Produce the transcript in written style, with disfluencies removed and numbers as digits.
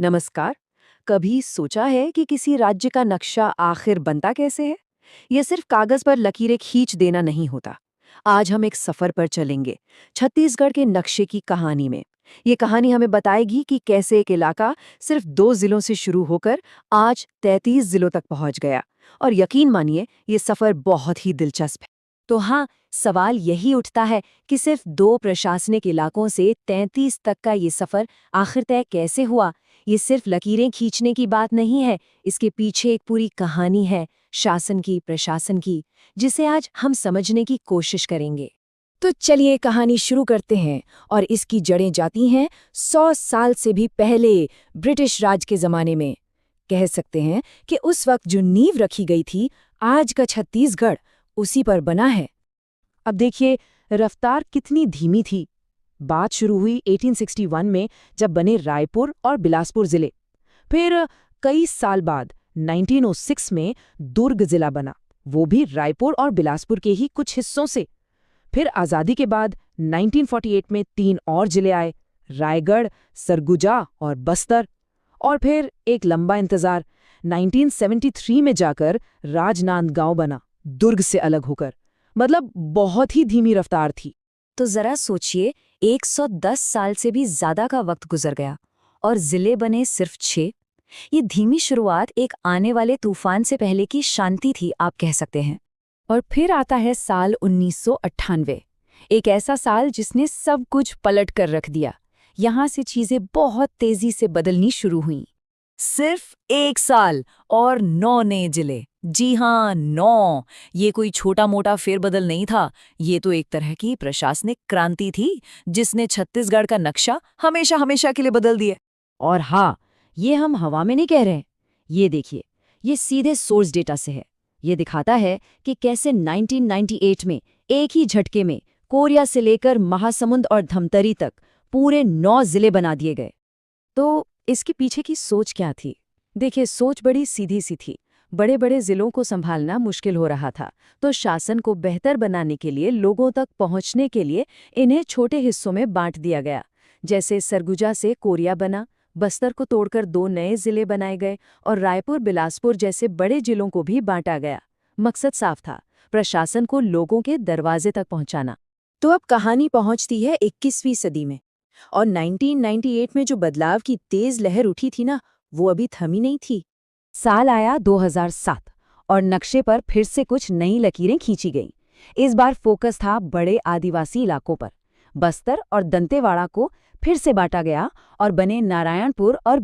नमस्कार। कभी सोचा है कि किसी राज्य का नक्शा आखिर बनता कैसे है? यह सिर्फ कागज पर लकीरें खींच देना नहीं होता। आज हम एक सफर पर चलेंगे, छत्तीसगढ़ के नक्शे की कहानी में। ये कहानी हमें बताएगी कि कैसे एक इलाका सिर्फ 2 जिलों से शुरू होकर आज 33 जिलों तक पहुंच गया। और यकीन मानिए, ये सफर बहुत ही दिलचस्प है। तो हाँ, सवाल यही उठता है कि सिर्फ 2 प्रशासनिक इलाकों से 33 तक का ये सफर आखिर तय कैसे हुआ। ये सिर्फ लकीरें खींचने की बात नहीं है, इसके पीछे एक पूरी कहानी है, शासन की, प्रशासन की, जिसे आज हम समझने की कोशिश करेंगे। तो चलिए कहानी शुरू करते हैं, और इसकी जड़ें जाती हैं 100 साल से भी पहले, ब्रिटिश राज के जमाने में। कह सकते हैं कि उस वक्त जो नींव रखी गई थी, आज का छत्तीसगढ़ उसी पर बना है। अब देखिए, रफ्तार कितनी धीमी थी। बात शुरू हुई 1861 में, जब बने रायपुर और बिलासपुर जिले। फिर कई साल बाद 1906 में दुर्ग जिला बना, वो भी रायपुर और बिलासपुर के ही कुछ हिस्सों से। फिर आज़ादी के बाद 1948 में 3 और जिले आए, रायगढ़, सरगुजा और बस्तर। और फिर एक लंबा इंतजार, 1973 में जाकर राजनांदगांव बना, दुर्ग से अलग होकर। मतलब बहुत ही धीमी रफ्तार थी। तो जरा सोचिए, 110 साल से भी ज्यादा का वक्त गुजर गया और जिले बने सिर्फ 6। ये धीमी शुरुआत एक आने वाले तूफान से पहले की शांति थी, आप कह सकते हैं। और फिर आता है साल 1998, एक ऐसा साल जिसने सब कुछ पलट कर रख दिया। यहाँ से चीजें बहुत तेजी से बदलनी शुरू हुईं। सिर्फ 1 साल और 9 नए जिले। जी हाँ, 9। ये कोई छोटा मोटा फेरबदल नहीं था, ये तो एक तरह की प्रशासनिक क्रांति थी, जिसने छत्तीसगढ़ का नक्शा हमेशा हमेशा के लिए बदल दिया। और हाँ, ये हम हवा में नहीं कह रहे हैं। ये देखिए, ये सीधे सोर्स डेटा से है। ये दिखाता है कि कैसे 1998 में एक ही झटके में कोरिया से लेकर महासमुंद और धमतरी तक पूरे 9 जिले बना दिए गए। तो इसके पीछे की सोच क्या थी? देखिए, सोच बड़ी सीधी सी थी। बड़े बड़े जिलों को संभालना मुश्किल हो रहा था, तो शासन को बेहतर बनाने के लिए, लोगों तक पहुंचने के लिए इन्हें छोटे हिस्सों में बांट दिया गया। जैसे सरगुजा से कोरिया बना, बस्तर को तोड़कर 2 नए जिले बनाए गए, और रायपुर, बिलासपुर जैसे बड़े जिलों को भी बांटा गया। मकसद साफ था, प्रशासन को लोगों के दरवाजे तक पहुंचाना। तो अब कहानी पहुंचती है 21वीं सदी में, और 1998 में जो बदलाव की तेज लहर उठी थी ना, वो अभी थमी नहीं थी। साल आया 2007, और नक्शे पर फिर से कुछ नई लकीरें खींची गईं। इस बार फोकस था बड़े आदिवासी इलाकों पर। बस्तर और दंतेवाड़ा को फिर से बांटा गया और बने नारायणपुर और